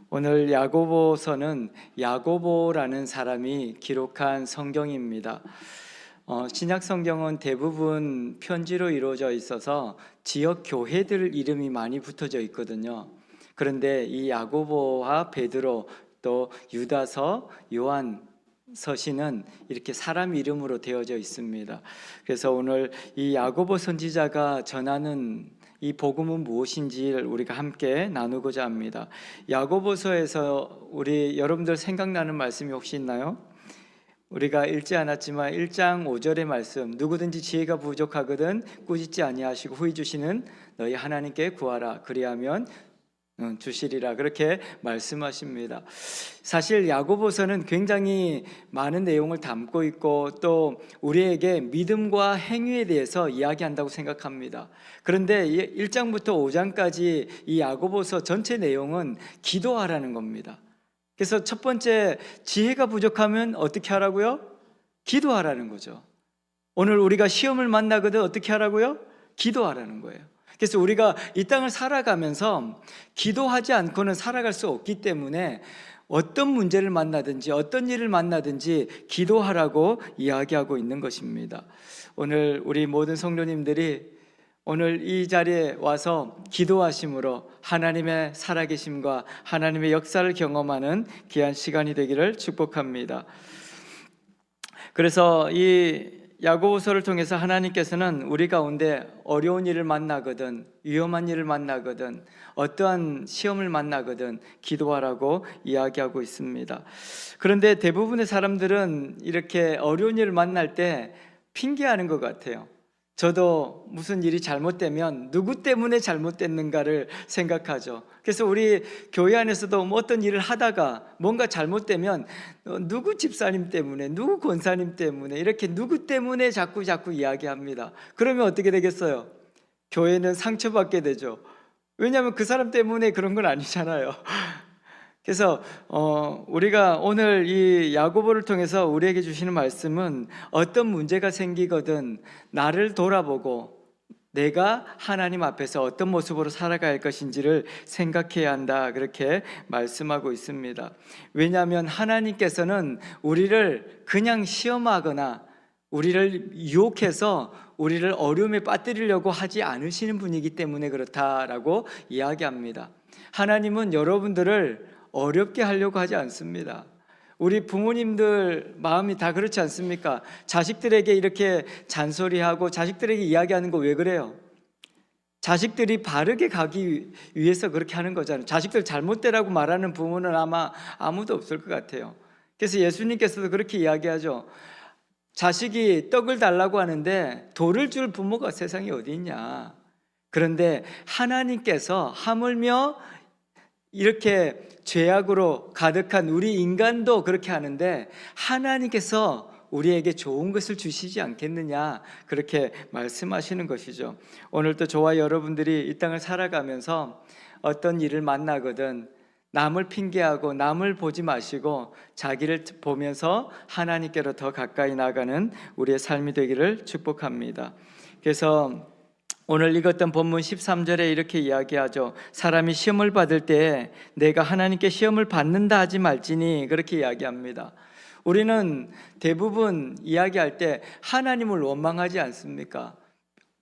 오늘 야고보서는 야고보라는 사람이 기록한 성경입니다. 신약 성경은 대부분 편지로 이루어져 있어서 지역 교회들 이름이 많이 붙어져 있거든요. 그런데 이 야고보와 베드로 또 유다서, 요한 서신은 이렇게 사람 이름으로 되어져 있습니다. 그래서 오늘 이 야고보 선지자가 전하는 이 복음은 무엇인지를 우리가 함께 나누고자 합니다. 야고보서에서 우리 여러분들 생각나는 말씀이 혹시 있나요? 우리가 읽지 않았지만 1장 5절의 말씀, 누구든지 지혜가 부족하거든 꾸짖지 아니하시고 후히 주시는 너희 하나님께 구하라 그리하면 주시리라, 그렇게 말씀하십니다. 사실 야고보서는 굉장히 많은 내용을 담고 있고 또 우리에게 믿음과 행위에 대해서 이야기한다고 생각합니다. 그런데 1장부터 5장까지 이 야고보서 전체 내용은 기도하라는 겁니다. 그래서 첫 번째, 지혜가 부족하면 어떻게 하라고요? 기도하라는 거죠. 오늘 우리가 시험을 만나거든 어떻게 하라고요? 기도하라는 거예요. 그래서 우리가 이 땅을 살아가면서 기도하지 않고는 살아갈 수 없기 때문에 어떤 문제를 만나든지 어떤 일을 만나든지 기도하라고 이야기하고 있는 것입니다. 오늘 우리 모든 성도님들이 오늘 이 자리에 와서 기도하심으로 하나님의 살아계심과 하나님의 역사를 경험하는 귀한 시간이 되기를 축복합니다. 그래서 이 야고보서를 통해서 하나님께서는 우리 가운데 어려운 일을 만나거든, 위험한 일을 만나거든, 어떠한 시험을 만나거든 기도하라고 이야기하고 있습니다. 그런데 대부분의 사람들은 이렇게 어려운 일을 만날 때 핑계하는 것 같아요. 저도 무슨 일이 잘못되면 누구 때문에 잘못됐는가를 생각하죠. 그래서 우리 교회 안에서도 뭐 어떤 일을 하다가 뭔가 잘못되면 누구 집사님 때문에, 누구 권사님 때문에, 이렇게 누구 때문에 자꾸 이야기합니다. 그러면 어떻게 되겠어요? 교회는 상처받게 되죠. 왜냐하면 그 사람 때문에 그런 건 아니잖아요. 그래서 우리가 오늘 이 야고보를 통해서 우리에게 주시는 말씀은 어떤 문제가 생기거든 나를 돌아보고 내가 하나님 앞에서 어떤 모습으로 살아갈 것인지를 생각해야 한다, 그렇게 말씀하고 있습니다. 왜냐하면 하나님께서는 우리를 그냥 시험하거나 우리를 유혹해서 우리를 어려움에 빠뜨리려고 하지 않으시는 분이기 때문에 그렇다라고 이야기합니다. 하나님은 여러분들을 어렵게 하려고 하지 않습니다. 우리 부모님들 마음이 다 그렇지 않습니까? 자식들에게 이렇게 잔소리하고 자식들에게 이야기하는 거 왜 그래요? 자식들이 바르게 가기 위해서 그렇게 하는 거잖아요. 자식들 잘못되라고 말하는 부모는 아마 아무도 없을 것 같아요. 그래서 예수님께서도 그렇게 이야기하죠. 자식이 떡을 달라고 하는데 돌을 줄 부모가 세상에 어디 있냐. 그런데 하나님께서 하물며 이렇게 죄악으로 가득한 우리 인간도 그렇게 하는데 하나님께서 우리에게 좋은 것을 주시지 않겠느냐, 그렇게 말씀하시는 것이죠. 오늘도 저와 여러분들이 이 땅을 살아가면서 어떤 일을 만나거든 남을 핑계하고 남을 보지 마시고 자기를 보면서 하나님께로 더 가까이 나가는 우리의 삶이 되기를 축복합니다. 그래서 오늘 읽었던 본문 13절에 이렇게 이야기하죠. 사람이 시험을 받을 때 내가 하나님께 시험을 받는다 하지 말지니, 그렇게 이야기합니다. 우리는 대부분 이야기할 때 하나님을 원망하지 않습니까?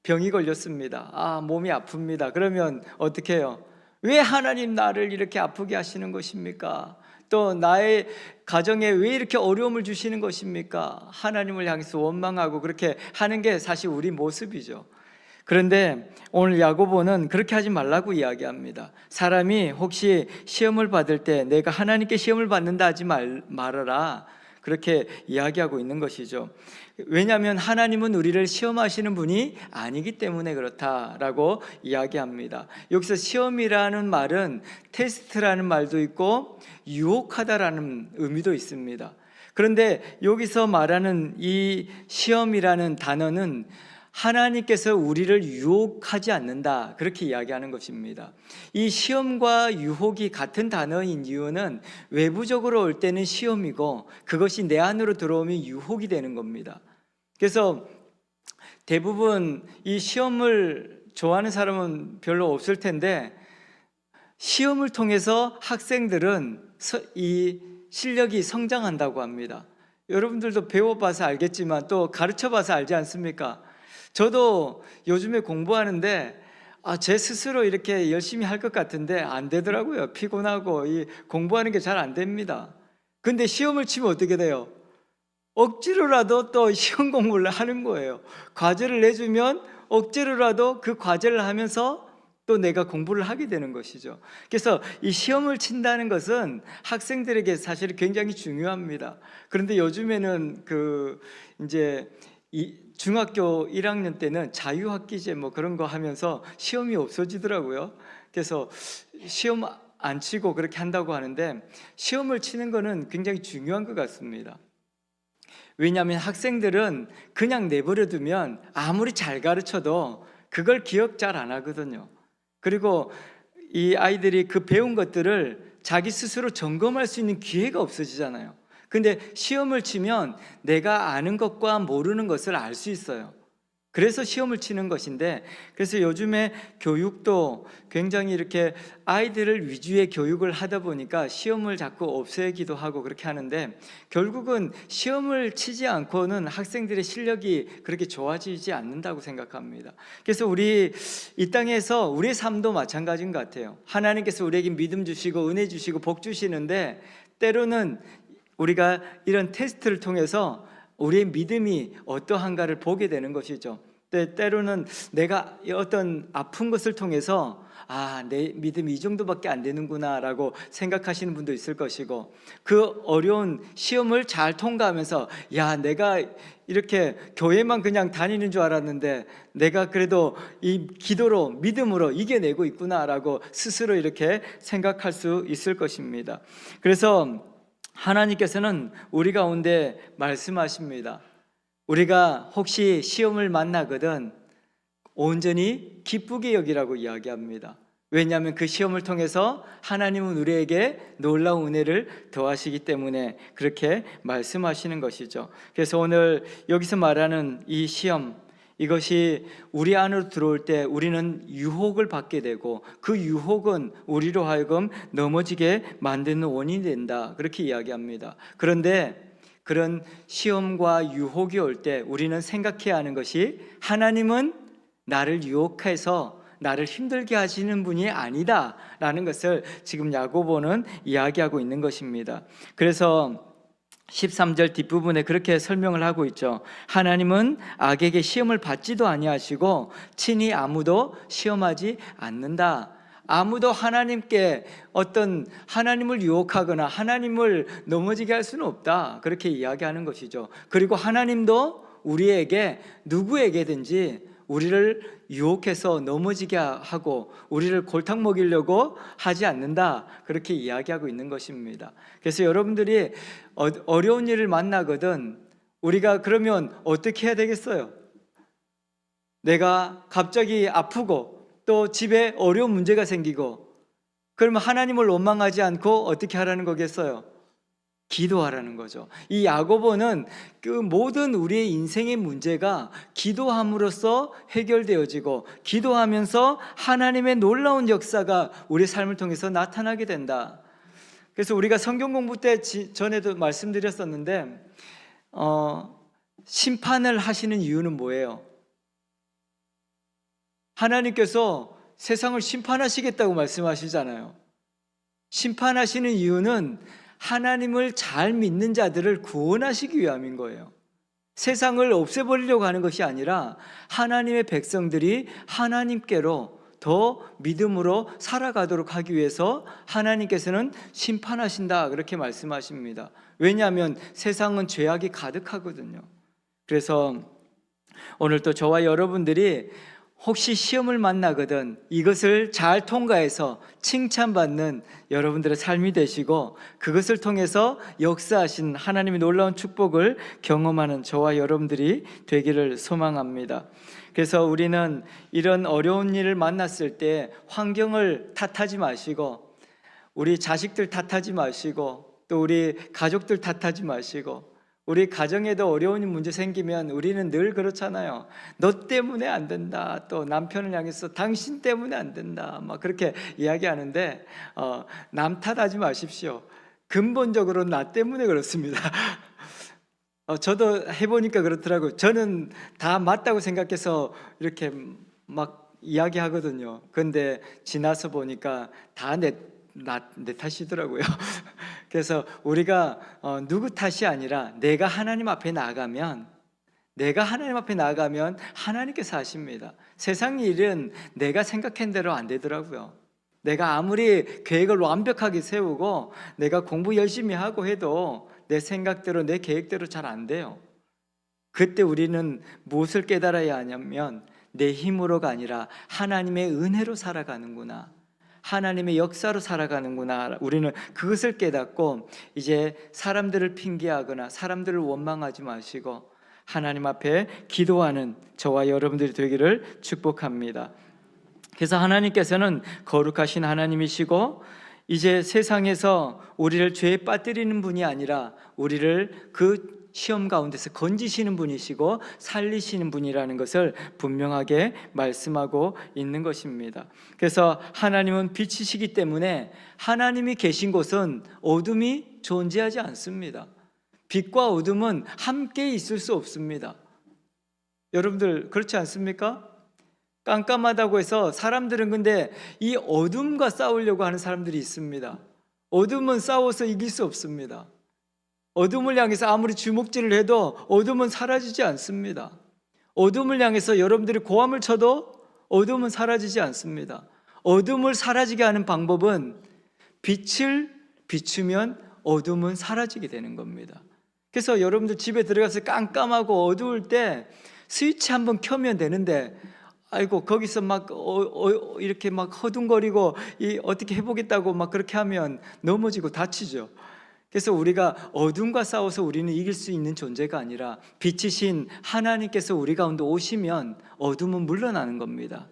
병이 걸렸습니다. 몸이 아픕니다. 그러면 어떻게 해요? 왜 하나님 나를 이렇게 아프게 하시는 것입니까? 또 나의 가정에 왜 이렇게 어려움을 주시는 것입니까? 하나님을 향해서 원망하고 그렇게 하는 게 사실 우리 모습이죠. 그런데 오늘 야고보는 그렇게 하지 말라고 이야기합니다. 사람이 혹시 시험을 받을 때 내가 하나님께 시험을 받는다 하지 말아라, 그렇게 이야기하고 있는 것이죠. 왜냐하면 하나님은 우리를 시험하시는 분이 아니기 때문에 그렇다라고 이야기합니다. 여기서 시험이라는 말은 테스트라는 말도 있고 유혹하다라는 의미도 있습니다. 그런데 여기서 말하는 이 시험이라는 단어는 하나님께서 우리를 유혹하지 않는다, 그렇게 이야기하는 것입니다. 이 시험과 유혹이 같은 단어인 이유는 외부적으로 올 때는 시험이고 그것이 내 안으로 들어오면 유혹이 되는 겁니다. 그래서 대부분 이 시험을 좋아하는 사람은 별로 없을 텐데 시험을 통해서 학생들은 이 실력이 성장한다고 합니다. 여러분들도 배워봐서 알겠지만 또 가르쳐봐서 알지 않습니까? 저도 요즘에 공부하는데 제 스스로 이렇게 열심히 할 것 같은데 안 되더라고요. 피곤하고 이 공부하는 게 잘 안 됩니다. 근데 시험을 치면 어떻게 돼요? 억지로라도 또 시험 공부를 하는 거예요. 과제를 내주면 억지로라도 그 과제를 하면서 또 내가 공부를 하게 되는 것이죠. 그래서 이 시험을 친다는 것은 학생들에게 사실 굉장히 중요합니다. 그런데 요즘에는 이제 이 중학교 1학년 때는 자유학기제 뭐 그런 거 하면서 시험이 없어지더라고요. 그래서 시험 안 치고 그렇게 한다고 하는데 시험을 치는 거는 굉장히 중요한 것 같습니다. 왜냐하면 학생들은 그냥 내버려 두면 아무리 잘 가르쳐도 그걸 기억 잘 안 하거든요. 그리고 이 아이들이 그 배운 것들을 자기 스스로 점검할 수 있는 기회가 없어지잖아요. 근데 시험을 치면 내가 아는 것과 모르는 것을 알 수 있어요. 그래서 시험을 치는 것인데, 그래서 요즘에 교육도 굉장히 이렇게 아이들을 위주의 교육을 하다 보니까 시험을 자꾸 없애기도 하고 그렇게 하는데, 결국은 시험을 치지 않고는 학생들의 실력이 그렇게 좋아지지 않는다고 생각합니다. 그래서 우리 이 땅에서 우리의 삶도 마찬가지인 것 같아요. 하나님께서 우리에게 믿음 주시고 은혜 주시고 복 주시는데, 때로는 우리가 이런 테스트를 통해서 우리의 믿음이 어떠한가를 보게 되는 것이죠. 때로는 내가 어떤 아픈 것을 통해서 내 믿음이 이 정도밖에 안 되는구나 라고 생각하시는 분도 있을 것이고, 그 어려운 시험을 잘 통과하면서 내가 이렇게 교회만 그냥 다니는 줄 알았는데 내가 그래도 이 기도로 믿음으로 이겨내고 있구나 라고 스스로 이렇게 생각할 수 있을 것입니다. 그래서 하나님께서는 우리 가운데 말씀하십니다. 우리가 혹시 시험을 만나거든 온전히 기쁘게 여기라고 이야기합니다. 왜냐하면 그 시험을 통해서 하나님은 우리에게 놀라운 은혜를 더하시기 때문에 그렇게 말씀하시는 것이죠. 그래서 오늘 여기서 말하는 이 시험, 이것이 우리 안으로 들어올 때 우리는 유혹을 받게 되고 그 유혹은 우리로 하여금 넘어지게 만드는 원인이 된다, 그렇게 이야기합니다. 그런데 그런 시험과 유혹이 올 때 우리는 생각해야 하는 것이, 하나님은 나를 유혹해서 나를 힘들게 하시는 분이 아니다 라는 것을 지금 야고보는 이야기하고 있는 것입니다. 그래서 13절 뒷부분에 그렇게 설명을 하고 있죠. 하나님은 악에게 시험을 받지도 아니하시고 친히 아무도 시험하지 않는다. 아무도 하나님께 하나님을 유혹하거나 하나님을 넘어지게 할 수는 없다, 그렇게 이야기하는 것이죠. 그리고 하나님도 우리에게 누구에게든지 우리를 유혹해서 넘어지게 하고 우리를 골탕 먹이려고 하지 않는다, 그렇게 이야기하고 있는 것입니다. 그래서 여러분들이 어려운 일을 만나거든 우리가 그러면 어떻게 해야 되겠어요? 내가 갑자기 아프고 또 집에 어려운 문제가 생기고, 그러면 하나님을 원망하지 않고 어떻게 하라는 거겠어요? 기도하라는 거죠. 이 야고보는 그 모든 우리의 인생의 문제가 기도함으로써 해결되어지고, 기도하면서 하나님의 놀라운 역사가 우리 삶을 통해서 나타나게 된다. 그래서 우리가 성경 공부 때 전에도 말씀드렸었는데, 심판을 하시는 이유는 뭐예요? 하나님께서 세상을 심판하시겠다고 말씀하시잖아요. 심판하시는 이유는 하나님을 잘 믿는 자들을 구원하시기 위함인 거예요. 세상을 없애버리려고 하는 것이 아니라 하나님의 백성들이 하나님께로 더 믿음으로 살아가도록 하기 위해서 하나님께서는 심판하신다, 그렇게 말씀하십니다. 왜냐하면 세상은 죄악이 가득하거든요. 그래서 오늘 또 저와 여러분들이 혹시 시험을 만나거든 이것을 잘 통과해서 칭찬받는 여러분들의 삶이 되시고, 그것을 통해서 역사하신 하나님의 놀라운 축복을 경험하는 저와 여러분들이 되기를 소망합니다. 그래서 우리는 이런 어려운 일을 만났을 때 환경을 탓하지 마시고, 우리 자식들 탓하지 마시고, 또 우리 가족들 탓하지 마시고, 우리 가정에도 어려운 문제 생기면 우리는 늘 그렇잖아요. 너 때문에 안 된다. 또 남편을 향해서 당신 때문에 안 된다. 막 그렇게 이야기하는데 남 탓하지 마십시오. 근본적으로 나 때문에 그렇습니다. 저도 해보니까 그렇더라고요. 저는 다 맞다고 생각해서 이렇게 막 이야기하거든요. 근데 지나서 보니까 다 내 탓이더라고요. 그래서 우리가 누구 탓이 아니라 내가 하나님 앞에 나아가면 하나님께서 하십니다. 세상 일은 내가 생각한 대로 안 되더라고요. 내가 아무리 계획을 완벽하게 세우고 내가 공부 열심히 하고 해도 내 생각대로 내 계획대로 잘 안 돼요. 그때 우리는 무엇을 깨달아야 하냐면 내 힘으로가 아니라 하나님의 은혜로 살아가는구나, 하나님의 역사로 살아가는구나. 우리는 그것을 깨닫고 이제 사람들을 핑계하거나 사람들을 원망하지 마시고 하나님 앞에 기도하는 저와 여러분들이 되기를 축복합니다. 그래서 하나님께서는 거룩하신 하나님이시고 이제 세상에서 우리를 죄에 빠뜨리는 분이 아니라 우리를 그 시험 가운데서 건지시는 분이시고 살리시는 분이라는 것을 분명하게 말씀하고 있는 것입니다. 그래서 하나님은 빛이시기 때문에 하나님이 계신 곳은 어둠이 존재하지 않습니다. 빛과 어둠은 함께 있을 수 없습니다. 여러분들 그렇지 않습니까? 깜깜하다고 해서 사람들은 근데 이 어둠과 싸우려고 하는 사람들이 있습니다. 어둠은 싸워서 이길 수 없습니다. 어둠을 향해서 아무리 주먹질을 해도 어둠은 사라지지 않습니다. 어둠을 향해서 여러분들이 고함을 쳐도 어둠은 사라지지 않습니다. 어둠을 사라지게 하는 방법은 빛을 비추면 어둠은 사라지게 되는 겁니다. 그래서 여러분들 집에 들어가서 깜깜하고 어두울 때 스위치 한번 켜면 되는데 아이고 거기서 막 이렇게 막 허둥거리고 어떻게 해보겠다고 막 그렇게 하면 넘어지고 다치죠. 그래서 우리가 어둠과 싸워서 우리는 이길 수 있는 존재가 아니라 빛이신 하나님께서 우리 가운데 오시면 어둠은 물러나는 겁니다.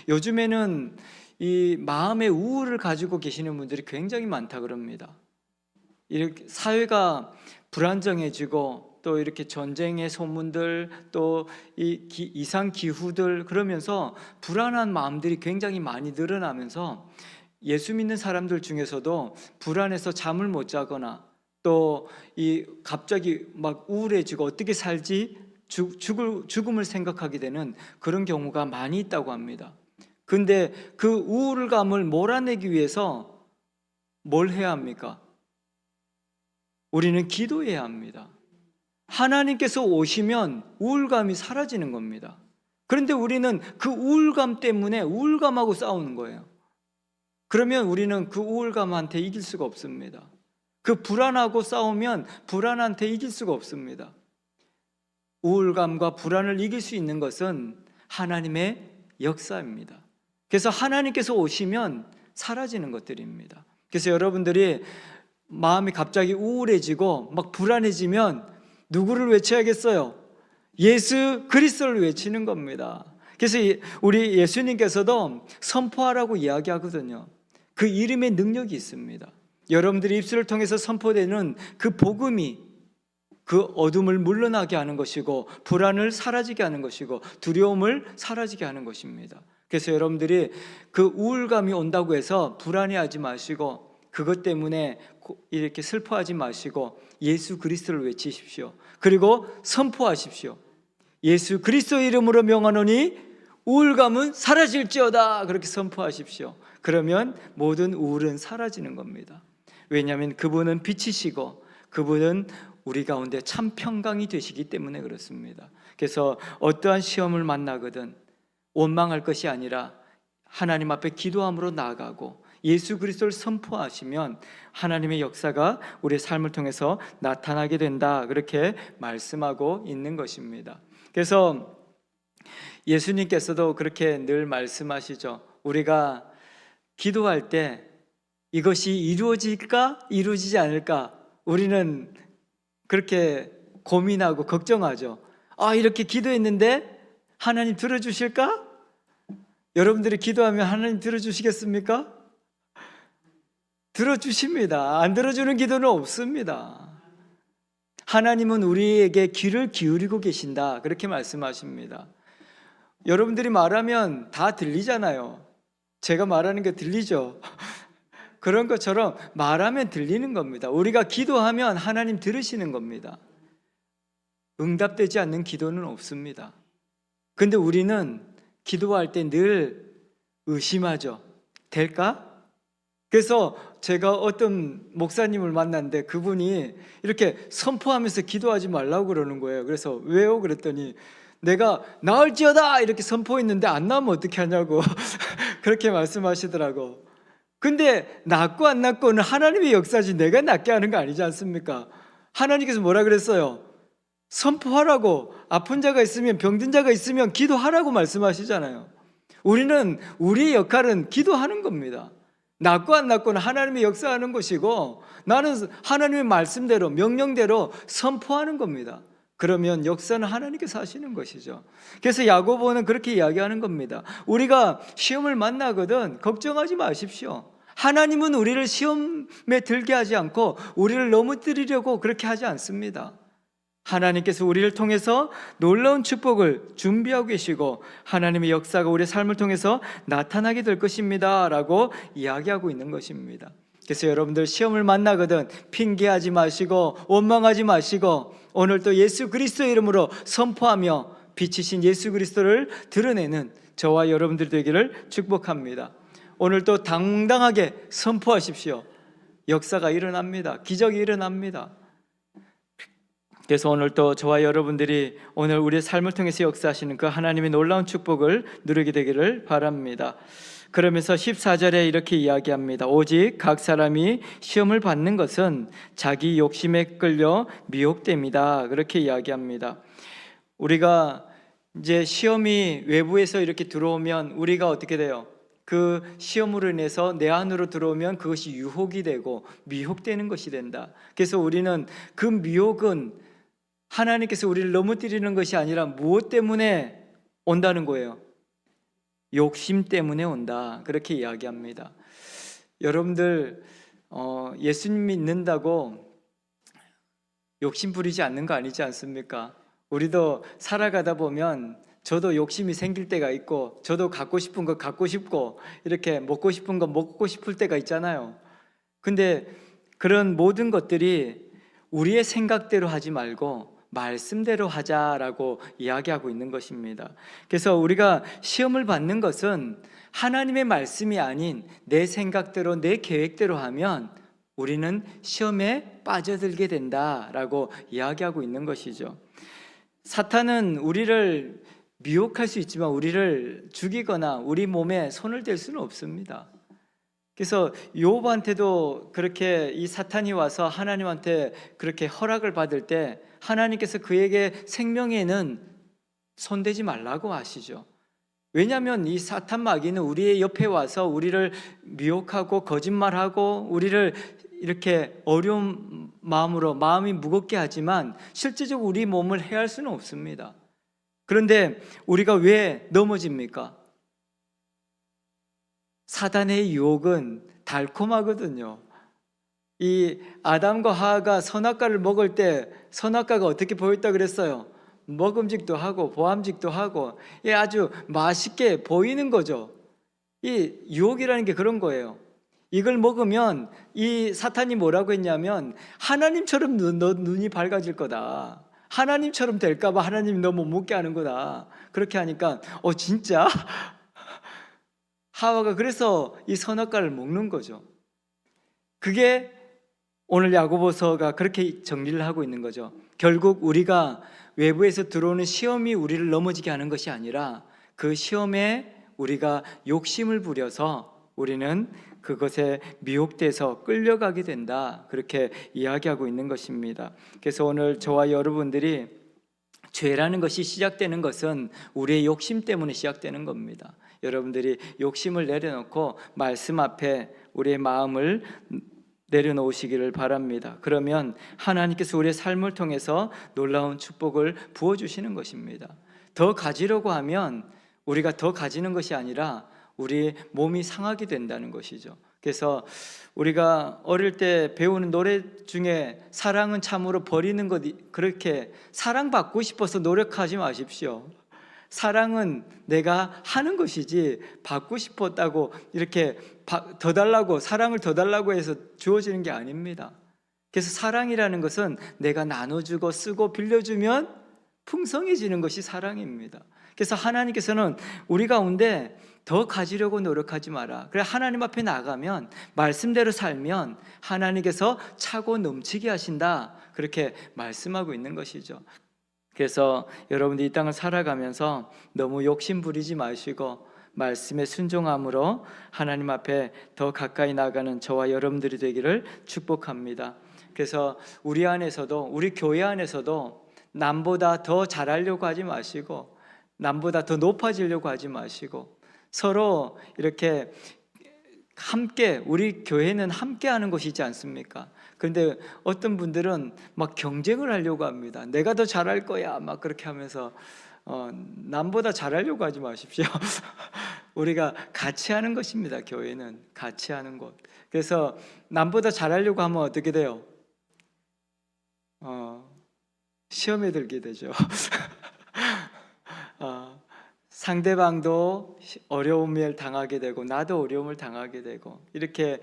요즘에는 이 마음의 우울을 가지고 계시는 분들이 굉장히 많다 그럽니다. 이렇게 사회가 불안정해지고 또 이렇게 전쟁의 소문들 또 이상 기후들 그러면서 불안한 마음들이 굉장히 많이 늘어나면서 예수 믿는 사람들 중에서도 불안해서 잠을 못 자거나 또 갑자기 막 우울해지고 어떻게 살지 죽음을 생각하게 되는 그런 경우가 많이 있다고 합니다. 근데 그 우울감을 몰아내기 위해서 뭘 해야 합니까? 우리는 기도해야 합니다. 하나님께서 오시면 우울감이 사라지는 겁니다. 그런데 우리는 그 우울감 때문에 우울감하고 싸우는 거예요. 그러면 우리는 그 우울감한테 이길 수가 없습니다. 그 불안하고 싸우면 불안한테 이길 수가 없습니다. 우울감과 불안을 이길 수 있는 것은 하나님의 역사입니다. 그래서 하나님께서 오시면 사라지는 것들입니다. 그래서 여러분들이 마음이 갑자기 우울해지고 막 불안해지면 누구를 외쳐야겠어요? 예수 그리스도를 외치는 겁니다. 그래서 우리 예수님께서도 선포하라고 이야기하거든요. 그 이름의 능력이 있습니다. 여러분들이 입술을 통해서 선포되는 그 복음이 그 어둠을 물러나게 하는 것이고 불안을 사라지게 하는 것이고 두려움을 사라지게 하는 것입니다. 그래서 여러분들이 그 우울감이 온다고 해서 불안해하지 마시고 그것 때문에 이렇게 슬퍼하지 마시고 예수 그리스도를 외치십시오. 그리고 선포하십시오. 예수 그리스도 이름으로 명하노니 우울감은 사라질지어다. 그렇게 선포하십시오. 그러면 모든 우울은 사라지는 겁니다. 왜냐하면 그분은 빛이시고 그분은 우리 가운데 참 평강이 되시기 때문에 그렇습니다. 그래서 어떠한 시험을 만나거든 원망할 것이 아니라 하나님 앞에 기도함으로 나아가고 예수 그리스도를 선포하시면 하나님의 역사가 우리의 삶을 통해서 나타나게 된다. 그렇게 말씀하고 있는 것입니다. 그래서 예수님께서도 그렇게 늘 말씀하시죠. 우리가 기도할 때 이것이 이루어질까 이루어지지 않을까 우리는 그렇게 고민하고 걱정하죠. 이렇게 기도했는데 하나님 들어주실까? 여러분들이 기도하면 하나님 들어주시겠습니까? 들어주십니다. 안 들어주는 기도는 없습니다. 하나님은 우리에게 귀를 기울이고 계신다. 그렇게 말씀하십니다. 여러분들이 말하면 다 들리잖아요. 제가 말하는 게 들리죠. 그런 것처럼 말하면 들리는 겁니다. 우리가 기도하면 하나님 들으시는 겁니다. 응답되지 않는 기도는 없습니다. 근데 우리는 기도할 때 늘 의심하죠. 될까? 그래서 제가 어떤 목사님을 만났는데 그분이 이렇게 선포하면서 기도하지 말라고 그러는 거예요. 그래서 왜요? 그랬더니 내가 나을지어다 이렇게 선포했는데 안 나오면 어떻게 하냐고 그렇게 말씀하시더라고. 근데 낫고 안 낫고는 하나님의 역사지 내가 낫게 하는 거 아니지 않습니까? 하나님께서 뭐라 그랬어요? 선포하라고. 아픈 자가 있으면, 병든 자가 있으면 기도하라고 말씀하시잖아요. 우리는 우리의 역할은 기도하는 겁니다. 낫고 안 낫고는 하나님의 역사하는 것이고, 나는 하나님의 말씀대로 명령대로 선포하는 겁니다. 그러면 역사는 하나님께서 하시는 것이죠. 그래서 야고보는 그렇게 이야기하는 겁니다. 우리가 시험을 만나거든 걱정하지 마십시오. 하나님은 우리를 시험에 들게 하지 않고 우리를 넘어뜨리려고 그렇게 하지 않습니다. 하나님께서 우리를 통해서 놀라운 축복을 준비하고 계시고 하나님의 역사가 우리의 삶을 통해서 나타나게 될 것입니다 라고 이야기하고 있는 것입니다. 그래서 여러분들 시험을 만나거든 핑계하지 마시고 원망하지 마시고 오늘 또 예수 그리스도의 이름으로 선포하며 빛이신 예수 그리스도를 드러내는 저와 여러분들이 되기를 축복합니다. 오늘 또 당당하게 선포하십시오. 역사가 일어납니다. 기적이 일어납니다. 그래서 오늘 또 저와 여러분들이 오늘 우리의 삶을 통해서 역사하시는 그 하나님의 놀라운 축복을 누리게 되기를 바랍니다. 그러면서 14절에 이렇게 이야기합니다. 오직 각 사람이 시험을 받는 것은 자기 욕심에 끌려 미혹됩니다. 그렇게 이야기합니다. 우리가 이제 시험이 외부에서 이렇게 들어오면 우리가 어떻게 돼요? 그 시험으로 인해서 내 안으로 들어오면 그것이 유혹이 되고 미혹되는 것이 된다. 그래서 우리는 그 미혹은 하나님께서 우리를 넘어뜨리는 것이 아니라 무엇 때문에 온다는 거예요? 욕심 때문에 온다. 그렇게 이야기합니다. 여러분들 예수님 믿는다고 욕심 부리지 않는 거 아니지 않습니까? 우리도 살아가다 보면 저도 욕심이 생길 때가 있고 저도 갖고 싶은 거 갖고 싶고 이렇게 먹고 싶은 거 먹고 싶을 때가 있잖아요. 근데 그런 모든 것들이 우리의 생각대로 하지 말고 말씀대로 하자라고 이야기하고 있는 것입니다. 그래서 우리가 시험을 받는 것은 하나님의 말씀이 아닌 내 생각대로 내 계획대로 하면 우리는 시험에 빠져들게 된다라고 이야기하고 있는 것이죠. 사탄은 우리를 미혹할 수 있지만 우리를 죽이거나 우리 몸에 손을 댈 수는 없습니다. 그래서 욥한테도 그렇게 이 사탄이 와서 하나님한테 그렇게 허락을 받을 때 하나님께서 그에게 생명에는 손대지 말라고 하시죠. 왜냐하면 이 사탄 마귀는 우리의 옆에 와서 우리를 미혹하고 거짓말하고 우리를 이렇게 어려운 마음으로 마음이 무겁게 하지만 실제적으로 우리 몸을 해할 수는 없습니다. 그런데 우리가 왜 넘어집니까? 사단의 유혹은 달콤하거든요. 이 아담과 하와가 선악과를 먹을 때 선악과가 어떻게 보였다 그랬어요? 먹음직도 하고 보암직도 하고 아주 맛있게 보이는 거죠. 이 유혹이라는 게 그런 거예요. 이걸 먹으면 이 사탄이 뭐라고 했냐면 하나님처럼 너 눈이 밝아질 거다. 하나님처럼 될까 봐 하나님이 너 못 먹게 하는 거다. 그렇게 하니까 진짜? 하와가 그래서 이 선악과를 먹는 거죠. 그게 오늘 야고보서가 그렇게 정리를 하고 있는 거죠. 결국 우리가 외부에서 들어오는 시험이 우리를 넘어지게 하는 것이 아니라 그 시험에 우리가 욕심을 부려서 우리는 그것에 미혹돼서 끌려가게 된다. 그렇게 이야기하고 있는 것입니다. 그래서 오늘 저와 여러분들이 죄라는 것이 시작되는 것은 우리의 욕심 때문에 시작되는 겁니다. 여러분들이 욕심을 내려놓고 말씀 앞에 우리의 마음을 내려놓으시기를 바랍니다. 그러면 하나님께서 우리의 삶을 통해서 놀라운 축복을 부어주시는 것입니다. 더 가지려고 하면 우리가 더 가지는 것이 아니라 우리 몸이 상하게 된다는 것이죠. 그래서 우리가 어릴 때 배우는 노래 중에 사랑은 참으로 버리는 것, 그렇게 사랑받고 싶어서 노력하지 마십시오. 사랑은 내가 하는 것이지 받고 싶었다고 이렇게 더 달라고, 사랑을 더 달라고 해서 주어지는 게 아닙니다. 그래서 사랑이라는 것은 내가 나눠주고 쓰고 빌려주면 풍성해지는 것이 사랑입니다. 그래서 하나님께서는 우리 가운데 더 가지려고 노력하지 마라. 그래, 하나님 앞에 나가면, 말씀대로 살면 하나님께서 차고 넘치게 하신다, 그렇게 말씀하고 있는 것이죠. 그래서 여러분들 이 땅을 살아가면서 너무 욕심 부리지 마시고 말씀에 순종함으로 하나님 앞에 더 가까이 나가는 저와 여러분들이 되기를 축복합니다. 그래서 우리 안에서도, 우리 교회 안에서도 남보다 더 잘하려고 하지 마시고 남보다 더 높아지려고 하지 마시고 서로 이렇게 함께, 우리 교회는 함께 하는 것이지 않습니까? 그런데 어떤 분들은 막 경쟁을 하려고 합니다. 내가 더 잘할 거야, 막 그렇게 하면서 남보다 잘하려고 하지 마십시오. 우리가 같이 하는 것입니다. 교회는 같이 하는 것. 그래서 남보다 잘하려고 하면 어떻게 돼요? 시험에 들게 되죠. 상대방도 어려움을 당하게 되고 나도 어려움을 당하게 되고, 이렇게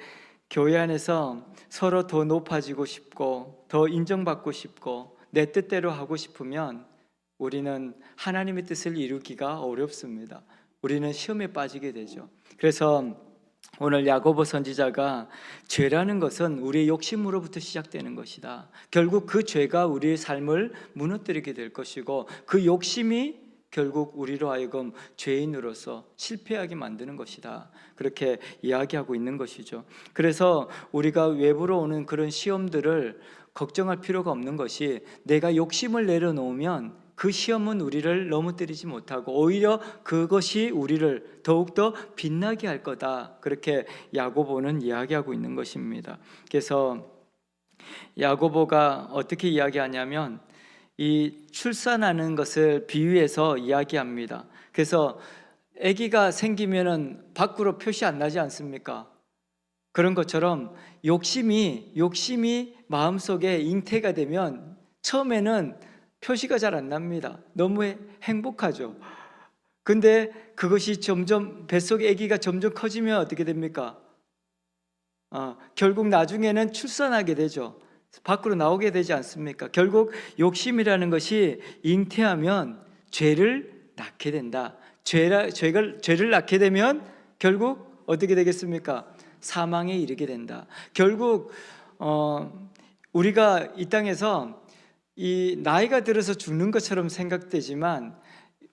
교회 안에서 서로 더 높아지고 싶고 더 인정받고 싶고 내 뜻대로 하고 싶으면 우리는 하나님의 뜻을 이루기가 어렵습니다. 우리는 시험에 빠지게 되죠. 그래서 오늘 야고보 선지자가 죄라는 것은 우리의 욕심으로부터 시작되는 것이다. 결국 그 죄가 우리의 삶을 무너뜨리게 될 것이고 그 욕심이 결국 우리로 하여금 죄인으로서 실패하게 만드는 것이다, 그렇게 이야기하고 있는 것이죠. 그래서 우리가 외부로 오는 그런 시험들을 걱정할 필요가 없는 것이, 내가 욕심을 내려놓으면 그 시험은 우리를 넘어뜨리지 못하고 오히려 그것이 우리를 더욱더 빛나게 할 거다, 그렇게 야고보는 이야기하고 있는 것입니다. 그래서 야고보가 어떻게 이야기하냐면 이 출산하는 것을 비유해서 이야기합니다. 그래서 아기가 생기면은 밖으로 표시 안 나지 않습니까? 그런 것처럼 욕심이 마음속에 잉태가 되면 처음에는 표시가 잘 안 납니다. 너무 행복하죠. 근데 그것이 점점 뱃속에 아기가 점점 커지면 어떻게 됩니까? 결국 나중에는 출산하게 되죠. 밖으로 나오게 되지 않습니까? 결국 욕심이라는 것이 잉태하면 죄를 낳게 된다. 죄를 낳게 되면 결국 어떻게 되겠습니까? 사망에 이르게 된다. 결국 우리가 이 땅에서 이 나이가 들어서 죽는 것처럼 생각되지만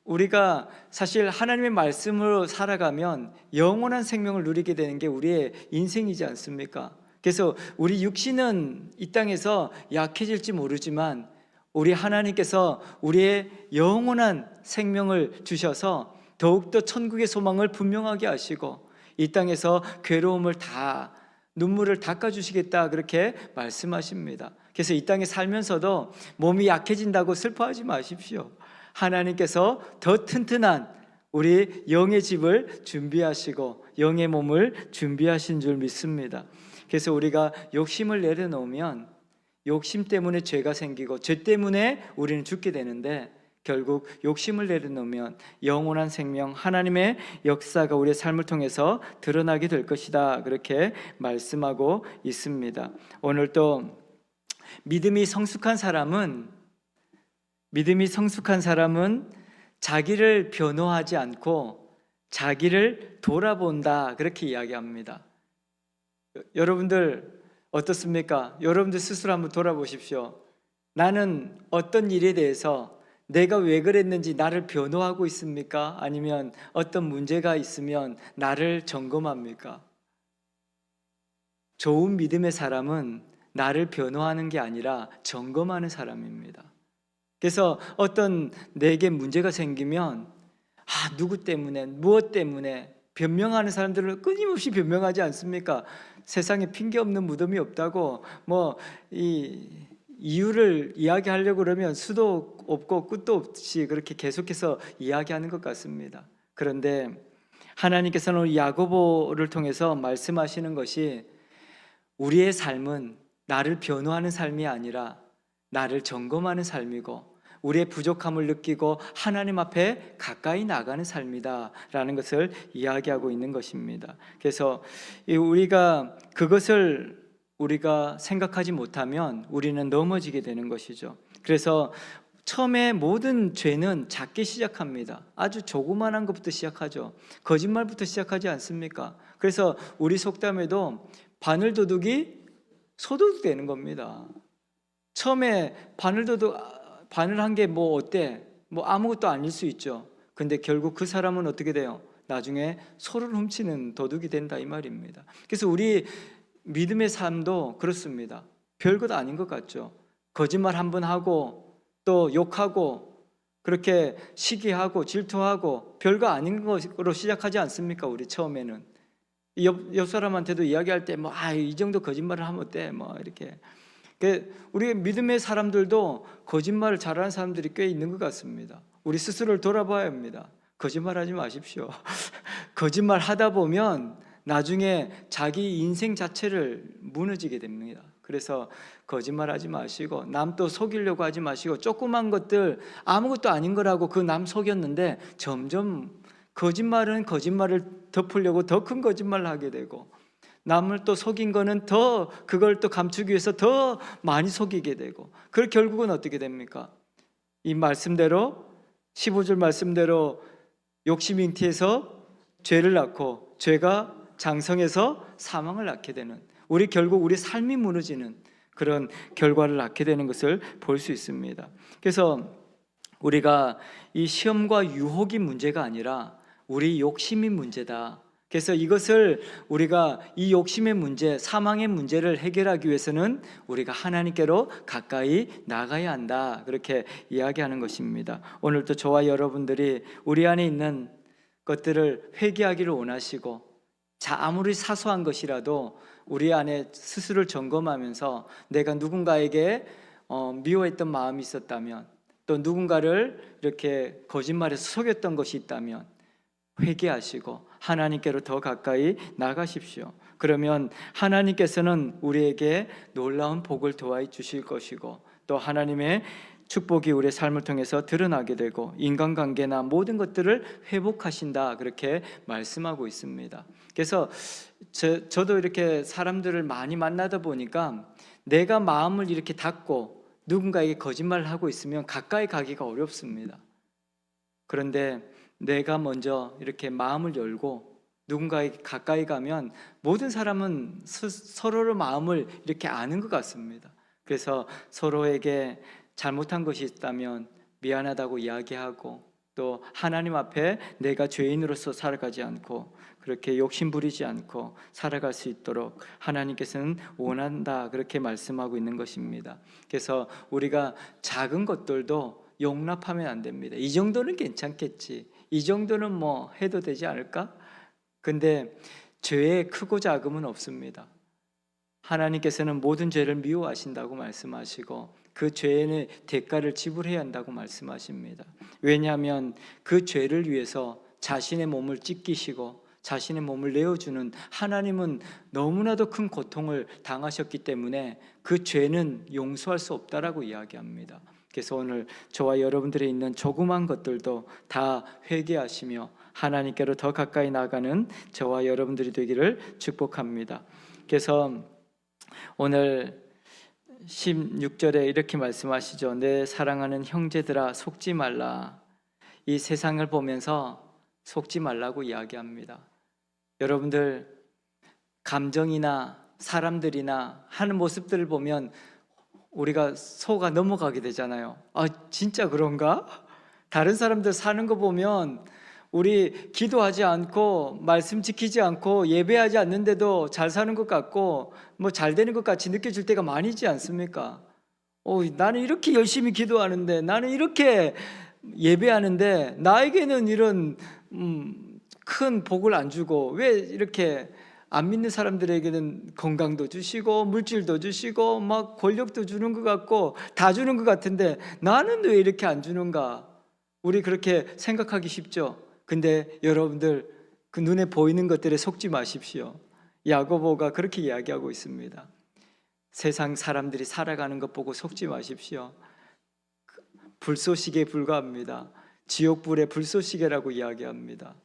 우리가 사실 하나님의 말씀으로 살아가면 영원한 생명을 누리게 되는 게 우리의 인생이지 않습니까? 그래서 우리 육신은 이 땅에서 약해질지 모르지만 우리 하나님께서 우리의 영원한 생명을 주셔서 더욱더 천국의 소망을 분명하게 하시고 이 땅에서 괴로움을 다, 눈물을 닦아주시겠다, 그렇게 말씀하십니다. 그래서 이 땅에 살면서도 몸이 약해진다고 슬퍼하지 마십시오. 하나님께서 더 튼튼한 우리 영의 집을 준비하시고 영의 몸을 준비하신 줄 믿습니다. 그래서 우리가 욕심을 내려놓으면 욕심 때문에 죄가 생기고 죄 때문에 우리는 죽게 되는데, 결국 욕심을 내려놓으면 영원한 생명, 하나님의 역사가 우리의 삶을 통해서 드러나게 될 것이다, 그렇게 말씀하고 있습니다. 오늘 또 믿음이 성숙한 사람은 자기를 변호하지 않고 자기를 돌아본다, 그렇게 이야기합니다. 여러분들 어떻습니까? 여러분들 스스로 한번 돌아보십시오. 나는 어떤 일에 대해서 내가 왜 그랬는지 나를 변호하고 있습니까? 아니면 어떤 문제가 있으면 나를 점검합니까? 좋은 믿음의 사람은 나를 변호하는 게 아니라 점검하는 사람입니다. 그래서 어떤 내게 문제가 생기면 누구 때문에, 무엇 때문에, 변명하는 사람들을 끊임없이 변명하지 않습니까? 세상에 핑계 없는 무덤이 없다고, 이 이유를 이야기하려고 그러면 수도 없고 끝도 없이 그렇게 계속해서 이야기하는 것 같습니다. 그런데 하나님께서는 우리 야고보를 통해서 말씀하시는 것이 우리의 삶은 나를 변호하는 삶이 아니라 나를 점검하는 삶이고 우리의 부족함을 느끼고 하나님 앞에 가까이 나가는 삶이다라는 것을 이야기하고 있는 것입니다. 그래서 우리가 그것을 우리가 생각하지 못하면 우리는 넘어지게 되는 것이죠. 그래서 처음에 모든 죄는 작게 시작합니다. 아주 조그만한 것부터 시작하죠. 거짓말부터 시작하지 않습니까? 그래서 우리 속담에도 바늘도둑이 소도둑 되는 겁니다. 처음에 바늘 한 게 뭐 어때? 뭐 아무것도 아닐 수 있죠. 근데 결국 그 사람은 어떻게 돼요? 나중에 소를 훔치는 도둑이 된다 이 말입니다. 그래서 우리 믿음의 삶도 그렇습니다. 별것 아닌 것 같죠. 거짓말 한 번 하고 또 욕하고 그렇게 시기하고 질투하고 별거 아닌 것으로 시작하지 않습니까? 우리 처음에는 옆 사람한테도 이야기할 때 뭐 이 정도 거짓말을 하면 어때? 뭐 이렇게. 우리 믿음의 사람들도 거짓말을 잘하는 사람들이 꽤 있는 것 같습니다. 우리 스스로를 돌아봐야 합니다. 거짓말하지 마십시오. 거짓말 하다 보면 나중에 자기 인생 자체를 무너지게 됩니다. 그래서 거짓말하지 마시고 남 또 속이려고 하지 마시고 조그만 것들 아무것도 아닌 거라고 그 남 속였는데 점점 거짓말은 거짓말을 덮으려고 더 큰 거짓말을 하게 되고 남을 또 속인 거는 더 그걸 또 감추기 위해서 더 많이 속이게 되고 그 결국은 어떻게 됩니까? 이 말씀대로 15절 말씀대로 욕심 잉태해서 죄를 낳고 죄가 장성해서 사망을 낳게 되는 우리 결국 우리 삶이 무너지는 그런 결과를 낳게 되는 것을 볼 수 있습니다. 그래서 우리가 이 시험과 유혹이 문제가 아니라 우리 욕심이 문제다. 그래서 이것을 우리가 이 욕심의 문제, 사망의 문제를 해결하기 위해서는 우리가 하나님께로 가까이 나가야 한다. 그렇게 이야기하는 것입니다. 오늘도 저와 여러분들이 우리 안에 있는 것들을 회개하기를 원하시고 아무리 사소한 것이라도 우리 안에 스스로를 점검하면서 내가 누군가에게 미워했던 마음이 있었다면 또 누군가를 이렇게 거짓말해서 속였던 것이 있다면 회개하시고 하나님께로 더 가까이 나가십시오. 그러면 하나님께서는 우리에게 놀라운 복을 도와 주실 것이고 또 하나님의 축복이 우리의 삶을 통해서 드러나게 되고 인간관계나 모든 것들을 회복하신다 그렇게 말씀하고 있습니다. 그래서 저도 이렇게 사람들을 많이 만나다 보니까 내가 마음을 이렇게 닫고 누군가에게 거짓말을 하고 있으면 가까이 가기가 어렵습니다. 그런데 내가 먼저 이렇게 마음을 열고 누군가에게 가까이 가면 모든 사람은 서로의 마음을 이렇게 아는 것 같습니다. 그래서 서로에게 잘못한 것이 있다면 미안하다고 이야기하고 또 하나님 앞에 내가 죄인으로서 살아가지 않고 그렇게 욕심 부리지 않고 살아갈 수 있도록 하나님께서는 원한다 그렇게 말씀하고 있는 것입니다. 그래서 우리가 작은 것들도 용납하면 안 됩니다. 이 정도는 괜찮겠지, 이 정도는 뭐 해도 되지 않을까? 근데 죄의 크고 작음은 없습니다. 하나님께서는 모든 죄를 미워하신다고 말씀하시고 그 죄의 대가를 지불해야 한다고 말씀하십니다. 왜냐하면 그 죄를 위해서 자신의 몸을 찢기시고 자신의 몸을 내어주는 하나님은 너무나도 큰 고통을 당하셨기 때문에 그 죄는 용서할 수 없다라고 이야기합니다. 그래서 오늘 저와 여러분들이 있는 조그만 것들도 다 회개하시며 하나님께로 더 가까이 나가는 저와 여러분들이 되기를 축복합니다. 그래서 오늘 16절에 이렇게 말씀하시죠. 내 사랑하는 형제들아 속지 말라. 이 세상을 보면서 속지 말라고 이야기합니다. 여러분들 감정이나 사람들이나 하는 모습들을 보면 우리가 속아 넘어가게 되잖아요. 진짜 그런가? 다른 사람들 사는 거 보면 우리 기도하지 않고 말씀 지키지 않고 예배하지 않는데도 잘 사는 것 같고 뭐 잘 되는 것 같이 느껴질 때가 많이 있지 않습니까? 나는 이렇게 열심히 기도하는데 나는 이렇게 예배하는데 나에게는 이런 큰 복을 안 주고 왜 이렇게 안 믿는 사람들에게는 건강도 주시고 물질도 주시고 막 권력도 주는 것 같고 다 주는 것 같은데 나는 왜 이렇게 안 주는가? 우리 그렇게 생각하기 쉽죠. 근데 여러분들 그 눈에 보이는 것들에 속지 마십시오. 야고보가 그렇게 이야기하고 있습니다. 세상 사람들이 살아가는 것 보고 속지 마십시오. 불쏘시개에 불과합니다. 지옥불의 불쏘시개라고 이야기합니다.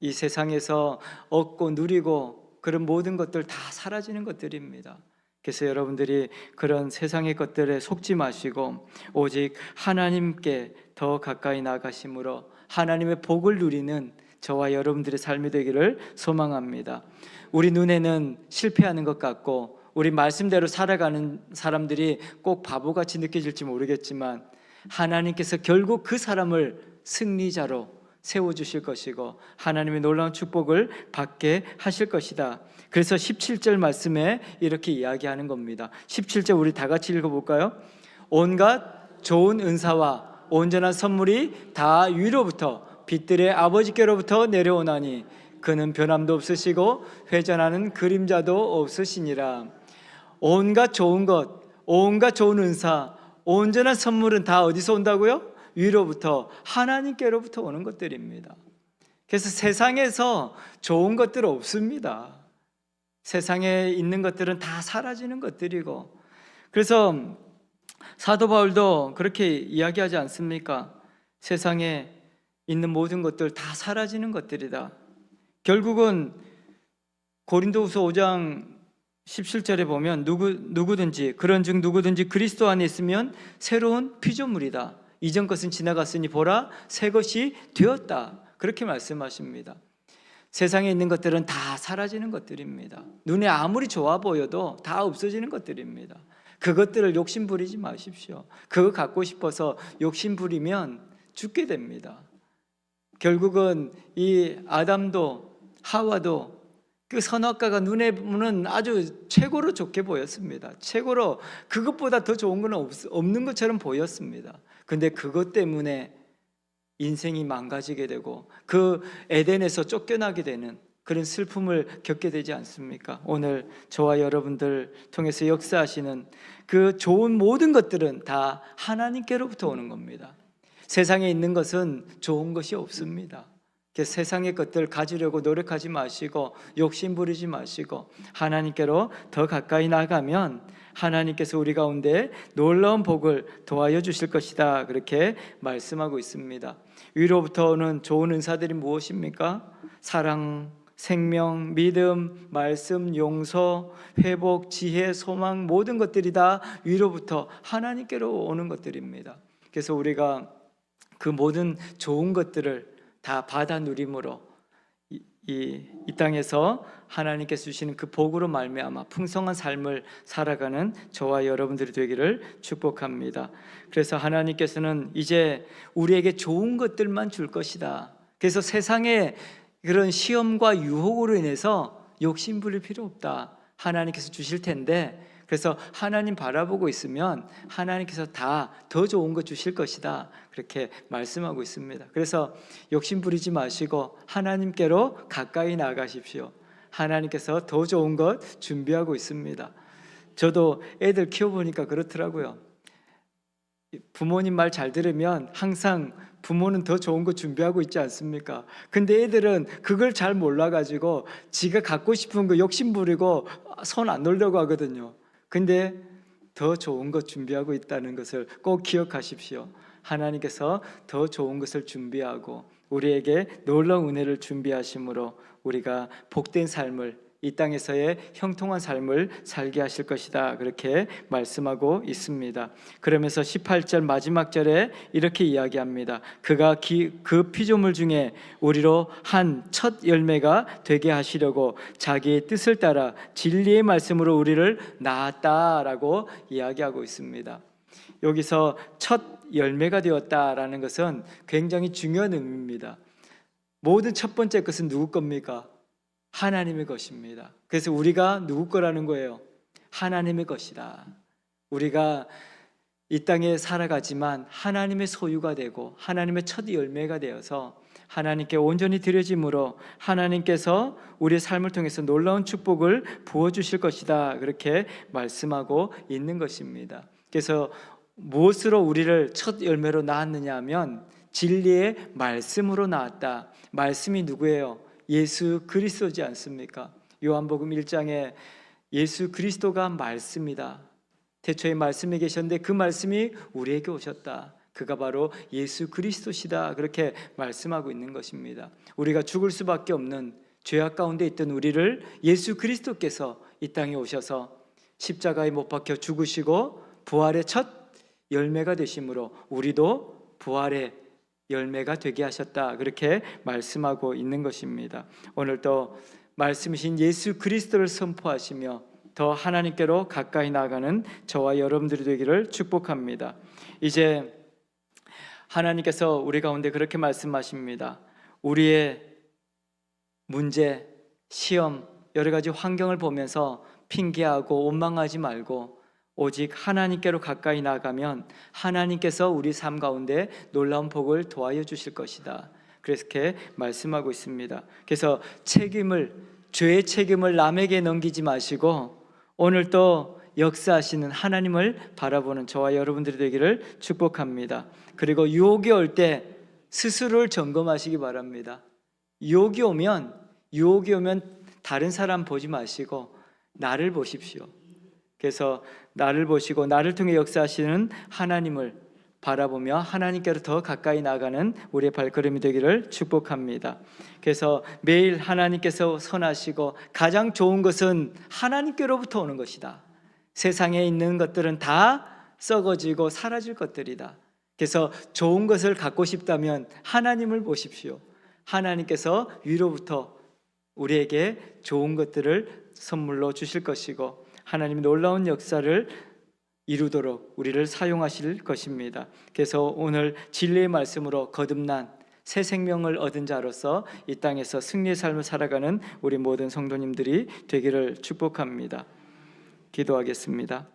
이 세상에서 얻고 누리고 그런 모든 것들 다 사라지는 것들입니다. 그래서 여러분들이 그런 세상의 것들에 속지 마시고 오직 하나님께 더 가까이 나가심으로 하나님의 복을 누리는 저와 여러분들의 삶이 되기를 소망합니다. 우리 눈에는 실패하는 것 같고 우리 말씀대로 살아가는 사람들이 꼭 바보같이 느껴질지 모르겠지만 하나님께서 결국 그 사람을 승리자로 세워주실 것이고 하나님의 놀라운 축복을 받게 하실 것이다. 그래서 17절 말씀에 이렇게 이야기하는 겁니다. 17절 우리 다 같이 읽어볼까요? 온갖 좋은 은사와 온전한 선물이 다 위로부터 빛들의 아버지께로부터 내려오나니 그는 변함도 없으시고 회전하는 그림자도 없으시니라. 온갖 좋은 것, 온갖 좋은 은사, 온전한 선물은 다 어디서 온다고요? 위로부터, 하나님께로부터 오는 것들입니다. 그래서 세상에서 좋은 것들은 없습니다. 세상에 있는 것들은 다 사라지는 것들이고, 그래서 사도 바울도 그렇게 이야기하지 않습니까? 세상에 있는 모든 것들 다 사라지는 것들이다. 결국은 고린도후서 5장 17절에 보면 누구든지 그런즉 누구든지 그리스도 안에 있으면 새로운 피조물이다. 이전 것은 지나갔으니 보라 새 것이 되었다. 그렇게 말씀하십니다. 세상에 있는 것들은 다 사라지는 것들입니다. 눈에 아무리 좋아 보여도 다 없어지는 것들입니다. 그것들을 욕심 부리지 마십시오. 그거 갖고 싶어서 욕심 부리면 죽게 됩니다. 결국은 이 아담도 하와도 그 선악과가 눈에 보면 아주 최고로 좋게 보였습니다. 최고로 그것보다 더 좋은 건 없는 것처럼 보였습니다. 근데 그것 때문에 인생이 망가지게 되고 그 에덴에서 쫓겨나게 되는 그런 슬픔을 겪게 되지 않습니까? 오늘 저와 여러분들 통해서 역사하시는 그 좋은 모든 것들은 다 하나님께로부터 오는 겁니다. 세상에 있는 것은 좋은 것이 없습니다. 세상의 것들 가지려고 노력하지 마시고 욕심 부리지 마시고 하나님께로 더 가까이 나가면 하나님께서 우리 가운데 놀라운 복을 도와여 주실 것이다. 그렇게 말씀하고 있습니다. 위로부터 오는 좋은 은사들이 무엇입니까? 사랑, 생명, 믿음, 말씀, 용서, 회복, 지혜, 소망 모든 것들이 다 위로부터 하나님께로 오는 것들입니다. 그래서 우리가 그 모든 좋은 것들을 다 받아 누림으로 이 땅에서 하나님께서 주시는 그 복으로 말미암아 풍성한 삶을 살아가는 저와 여러분들이 되기를 축복합니다. 그래서 하나님께서는 이제 우리에게 좋은 것들만 줄 것이다. 그래서 세상의 그런 시험과 유혹으로 인해서 욕심 부릴 필요 없다. 하나님께서 주실 텐데, 그래서 하나님 바라보고 있으면 하나님께서 다 더 좋은 거 주실 것이다. 그렇게 말씀하고 있습니다. 그래서 욕심 부리지 마시고 하나님께로 가까이 나가십시오. 하나님께서 더 좋은 것 준비하고 있습니다. 저도 애들 키워보니까 그렇더라고요. 부모님 말 잘 들으면 항상 부모는 더 좋은 거 준비하고 있지 않습니까? 근데 애들은 그걸 잘 몰라가지고 지가 갖고 싶은 거 욕심 부리고 손 안 놓으려고 하거든요. 근데 더 좋은 것 준비하고 있다는 것을 꼭 기억하십시오. 하나님께서 더 좋은 것을 준비하고 우리에게 놀라운 은혜를 준비하심으로 우리가 복된 삶을, 이 땅에서의 형통한 삶을 살게 하실 것이다. 그렇게 말씀하고 있습니다. 그러면서 18절 마지막 절에 이렇게 이야기합니다. 그가 그 피조물 중에 우리로 한 첫 열매가 되게 하시려고 자기의 뜻을 따라 진리의 말씀으로 우리를 낳았다라고 이야기하고 있습니다. 여기서 첫 열매가 되었다라는 것은 굉장히 중요한 의미입니다. 모든 첫 번째 것은 누구 겁니까? 하나님의 것입니다. 그래서 우리가 누구 거라는 거예요? 하나님의 것이다. 우리가 이 땅에 살아가지만 하나님의 소유가 되고 하나님의 첫 열매가 되어서 하나님께 온전히 드려짐으로 하나님께서 우리의 삶을 통해서 놀라운 축복을 부어주실 것이다. 그렇게 말씀하고 있는 것입니다. 그래서 무엇으로 우리를 첫 열매로 낳았느냐 하면 진리의 말씀으로 낳았다. 말씀이 누구예요? 예수 그리스도지 않습니까? 요한복음 1장에 예수 그리스도가 말씀이다. 태초에 말씀이 계셨는데 그 말씀이 우리에게 오셨다. 그가 바로 예수 그리스도시다. 그렇게 말씀하고 있는 것입니다. 우리가 죽을 수밖에 없는 죄악 가운데 있던 우리를 예수 그리스도께서 이 땅에 오셔서 십자가에 못 박혀 죽으시고 부활의 첫 열매가 되심으로 우리도 부활의 열매가 되게 하셨다. 그렇게 말씀하고 있는 것입니다. 오늘 또 말씀이신 예수 그리스도를 선포하시며 더 하나님께로 가까이 나아가는 저와 여러분들이 되기를 축복합니다. 이제 하나님께서 우리 가운데 그렇게 말씀하십니다. 우리의 문제, 시험, 여러 가지 환경을 보면서 핑계하고 원망하지 말고 오직 하나님께로 가까이 나가면 하나님께서 우리 삶 가운데 놀라운 복을 도와여 주실 것이다. 그렇게 말씀하고 있습니다. 그래서 죄의 책임을 남에게 넘기지 마시고 오늘 또 역사하시는 하나님을 바라보는 저와 여러분들이 되기를 축복합니다. 그리고 유혹이 올 때 스스로를 점검하시기 바랍니다. 유혹이 오면 다른 사람 보지 마시고 나를 보십시오. 그래서 나를 보시고 나를 통해 역사하시는 하나님을 바라보며 하나님께로 더 가까이 나가는 우리의 발걸음이 되기를 축복합니다. 그래서 매일 하나님께서 선하시고 가장 좋은 것은 하나님께로부터 오는 것이다. 세상에 있는 것들은 다 썩어지고 사라질 것들이다. 그래서 좋은 것을 갖고 싶다면 하나님을 보십시오. 하나님께서 위로부터 우리에게 좋은 것들을 선물로 주실 것이고 하나님의 놀라운 역사를 이루도록 우리를 사용하실 것입니다. 그래서 오늘 진리의 말씀으로 거듭난 새 생명을 얻은 자로서 이 땅에서 승리의 삶을 살아가는 우리 모든 성도님들이 되기를 축복합니다. 기도하겠습니다.